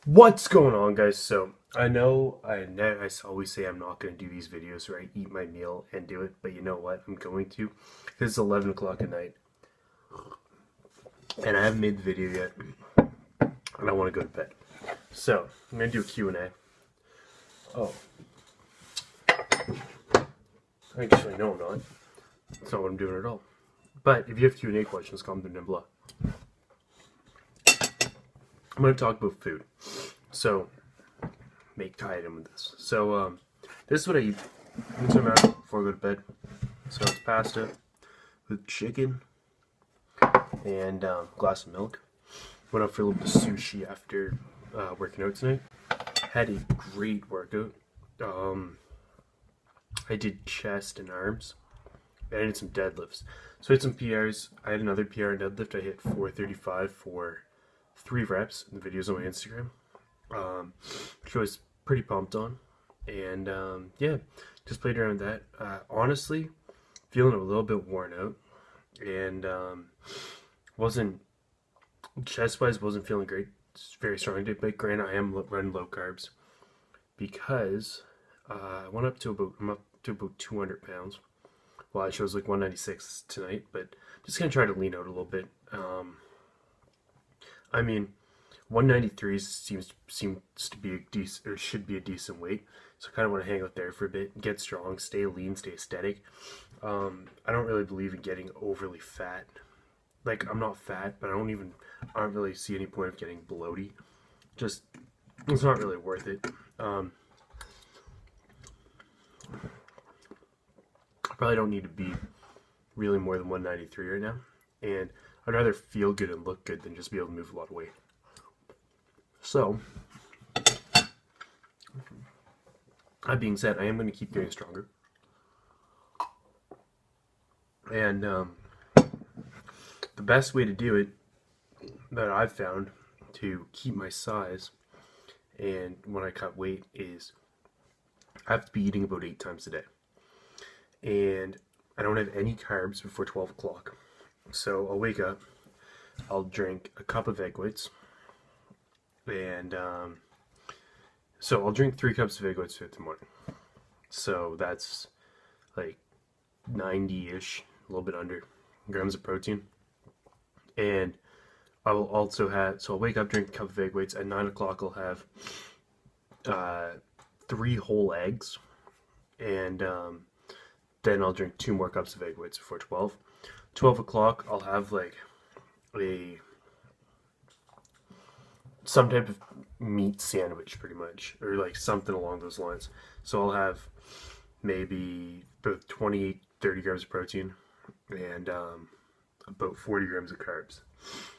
What's going on, guys? So I know I always say I'm not going to do these videos where I eat my meal and do it, but you know what? I'm going to. This is 11 o'clock at night, and I haven't made the video yet, and I want to go to bed. So I'm going to do a Q&A. Oh, actually, no, I'm not. That's not what I'm doing at all. But if you have Q&A questions, comment them down below. I'm going to talk about food. So, tie it in with this. So, this is what I eat before I go to bed. So, it's pasta with chicken and a glass of milk. Went out for a little bit of sushi after working out tonight. Had a great workout. I did chest and arms. And I did some deadlifts. So I had some PRs. I had another PR in deadlift. I hit 435 for 3 reps. The video's on my Instagram. Which I was pretty pumped on. And yeah, just played around with that. Honestly, feeling a little bit worn out. And wasn't, chest-wise, wasn't feeling great. It's very strong today. But granted, I am running low carbs. Because I went up to about, I'm up to about 200 pounds. Well, I shows like 196 tonight, but just gonna try to lean out a little bit. I mean, 193 seems to be a decent, or should be a decent weight. So I kind of want to hang out there for a bit, get strong, stay lean, stay aesthetic. I don't really believe in getting overly fat. Like, I'm not fat, but I don't really see any point of getting bloaty. Just, it's not really worth it. I probably don't need to be really more than 193 right now. And I'd rather feel good and look good than just be able to move a lot of weight. So, that being said, I am going to keep getting stronger. And the best way to do it that I've found to keep my size and when I cut weight is I have to be eating about 8 times a day. And I don't have any carbs before 12 o'clock. So I'll wake up, I'll drink a cup of egg whites, and so I'll drink 3 cups of egg whites throughout the morning. So that's like 90-ish, a little bit under grams of protein. And I will also have, so I'll wake up, drink a cup of egg whites. At 9 o'clock I'll have 3 whole eggs, and then I'll drink 2 more cups of egg whites before 12. 12 o'clock, I'll have like some type of meat sandwich, pretty much, or like something along those lines. So I'll have maybe about 28, 30 grams of protein and about 40 grams of carbs.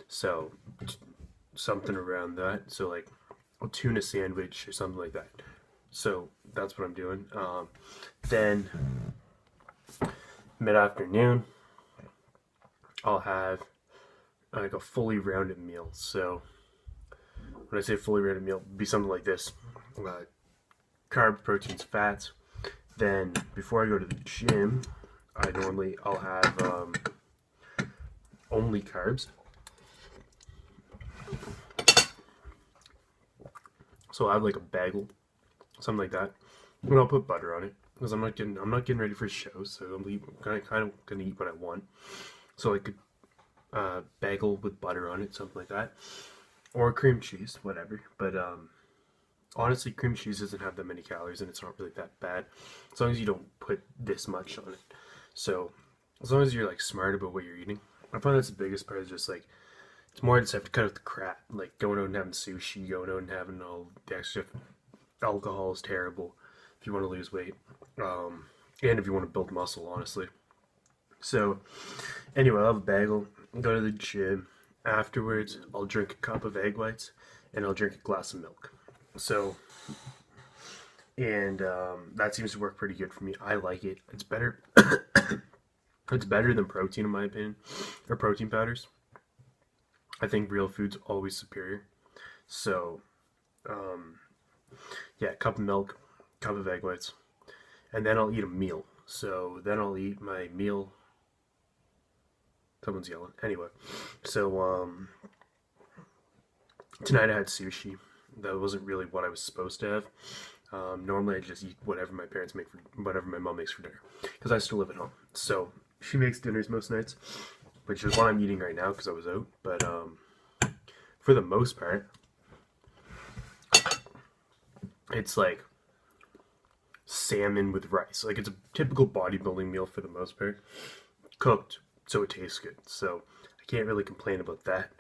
So something around that. So like a tuna sandwich or something like that. So that's what I'm doing. Then mid-afternoon, I'll have like a fully rounded meal. So when I say fully rounded meal, it'd be something like this: carbs, proteins, fats. Then before I go to the gym, I'll have only carbs. So I have like a bagel, something like that, and I'll put butter on it because I'm not getting ready for a show, so I'm kind of gonna eat what I want. So like a bagel with butter on it, something like that, or cream cheese, whatever. But honestly, cream cheese doesn't have that many calories, and it's not really that bad as long as you don't put this much on it. So as long as you're like smart about what you're eating, I find that's the biggest part. Is just like, it's more just have to cut out the crap, like going out and having sushi, going out and having all the extra alcohol is terrible if you want to lose weight, and if you want to build muscle, honestly. So anyway, I'll have a bagel, go to the gym. Afterwards, I'll drink a cup of egg whites and I'll drink a glass of milk. So, and that seems to work pretty good for me. I like it. It's better. It's better than protein, in my opinion, or protein powders. I think real food's always superior. So, yeah, cup of milk, cup of egg whites, and then I'll eat a meal. So then I'll eat my meal. Someone's yelling. Anyway, so tonight I had sushi. That wasn't really what I was supposed to have. Normally I just eat whatever my parents make for whatever my mom makes for dinner, because I still live at home. So she makes dinners most nights, which is what I'm eating right now because I was out. But for the most part, it's like salmon with rice. Like, it's a typical bodybuilding meal for the most part, cooked so it tastes good. So I can't really complain about that.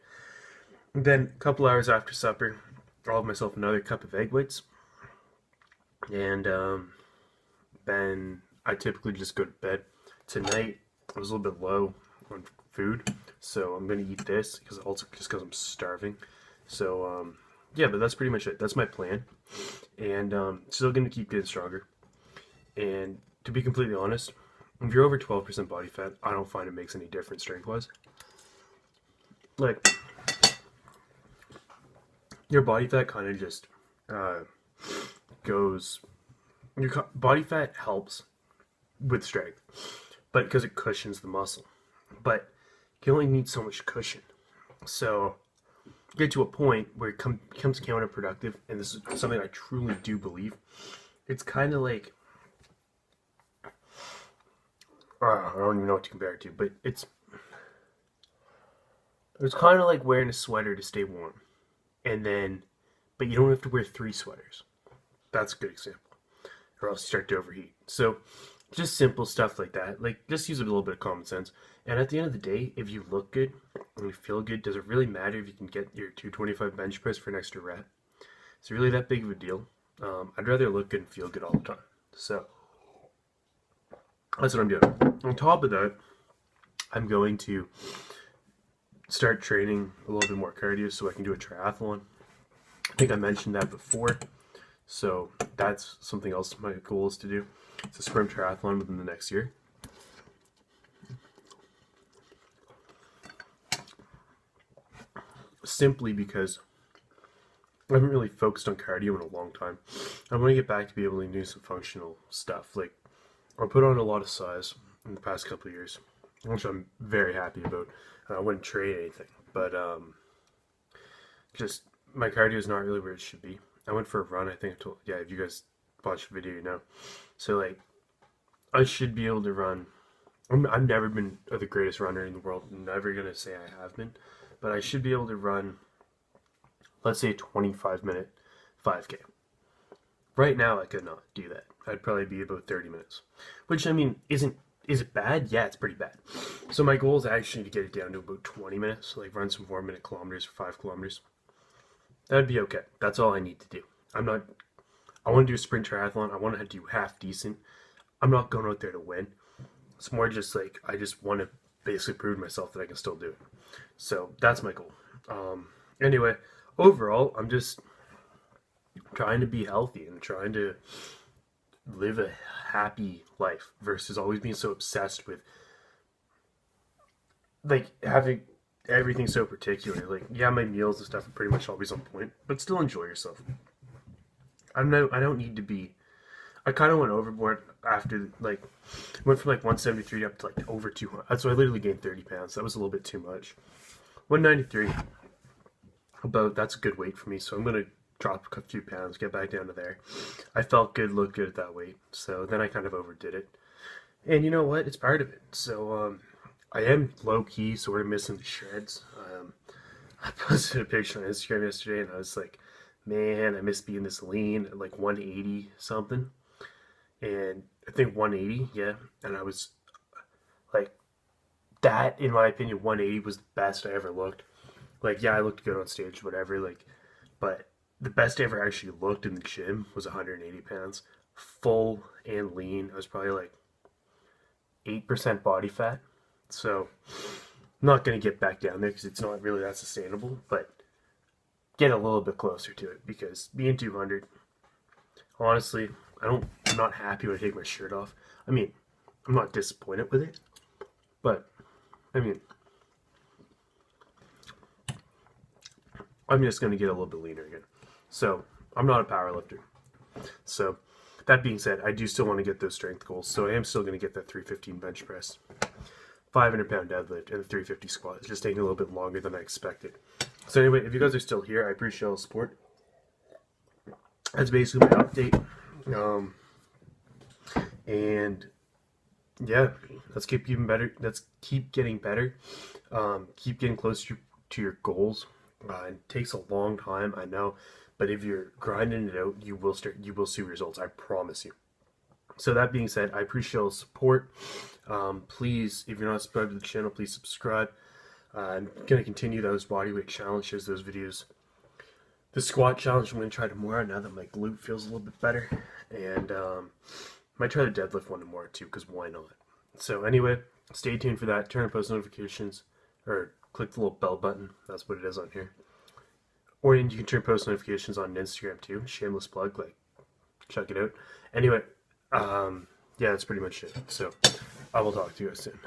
And then a couple hours after supper, I'll have myself another cup of egg whites, and then I typically just go to bed. Tonight I was a little bit low on food, so I'm gonna eat this because also just because I'm starving. So yeah, but that's pretty much it. That's my plan, and still gonna keep getting stronger. And to be completely honest, if you're over 12% body fat, I don't find it makes any difference strength-wise. Like, your body fat kind of just goes. Your body fat helps with strength, but because it cushions the muscle. But you only need so much cushion. So get to a point where it becomes counterproductive, and this is something I truly do believe. It's kind of like, I don't even know what to compare it to, but it's kind of like wearing a sweater to stay warm, and then, but you don't have to wear 3 sweaters. That's a good example, or else you start to overheat. So just simple stuff like that. Like, just use a little bit of common sense. And at the end of the day, if you look good and you feel good, does it really matter if you can get your 225 bench press for an extra rep? Is it really that big of a deal? I'd rather look good and feel good all the time. So that's what I'm doing. On top of that, I'm going to start training a little bit more cardio so I can do a triathlon. I think I mentioned that before. So that's something else my goal is to do. It's a sprint triathlon within the next year. Simply because I haven't really focused on cardio in a long time. I want to get back to be able to do some functional stuff. Like, I put on a lot of size in the past couple of years, which I'm very happy about. I wouldn't trade anything, but just my cardio is not really where it should be. I went for a run. I think I told, yeah, if you guys watch the video, you know. So, like, I should be able to run. I've never been the greatest runner in the world. I'm never gonna say I have been, but I should be able to run, let's say, a 25-minute 5K. Right now, I could not do that. I'd probably be about 30 minutes, which, I mean, is it bad? Yeah, it's pretty bad. So my goal is actually to get it down to about 20 minutes, like run some 4-minute kilometers or 5 kilometers. That'd be okay. That's all I need to do. I want to do a sprint triathlon. I want to do half decent. I'm not going out there to win. It's more just like, I just want to basically prove to myself that I can still do it. So that's my goal. Anyway, overall, I'm just trying to be healthy and trying to live a happy life versus always being so obsessed with, like, having everything so particular. Like, yeah, my meals and stuff are pretty much always on point, but still enjoy yourself. I don't need to be. I kind of went overboard after, like, went from like 173 up to like over 200. So I literally gained 30 pounds. That was a little bit too much. 193, that's a good weight for me. So I'm gonna drop a few pounds, get back down to there. I felt good, looked good at that weight. So then I kind of overdid it, and you know what? It's part of it. So I am low key sort of missing the Shreddzz. I posted a picture on Instagram yesterday, and I was like, man, I miss being this lean at like 180 something. And I think 180, yeah. And I was like, that, in my opinion, 180 was the best I ever looked. Like, yeah, I looked good on stage, whatever, like, but the best I ever actually looked in the gym was 180 pounds. Full and lean. I was probably like 8% body fat. So I'm not going to get back down there because it's not really that sustainable, but get a little bit closer to it, because being 200, honestly, I'm not happy when I take my shirt off. I mean, I'm not disappointed with it, but I mean, I'm just going to get a little bit leaner again. So I'm not a power lifter. So that being said, I do still want to get those strength goals. So I am still going to get that 315 bench press, 500-pound deadlift, and the 350 squat. It's just taking a little bit longer than I expected. So anyway, if you guys are still here, I appreciate all the support. that's basically my update. And yeah, let's keep getting better. Let's keep getting better. Keep getting closer to your goals. It takes a long time, I know, but if you're grinding it out, you will see results. I promise you. So that being said, I appreciate all the support. Please, if you're not subscribed to the channel, please subscribe. I'm gonna continue those bodyweight challenges, those videos. The squat challenge I'm gonna try tomorrow now that my glute feels a little bit better, and might try the deadlift one tomorrow too, because why not? So anyway, stay tuned for that. Turn on post notifications, or click the little bell button. That's what it is on here. Or you can turn post notifications on Instagram too. Shameless plug, like check it out. Anyway, yeah, that's pretty much it. So I will talk to you guys soon.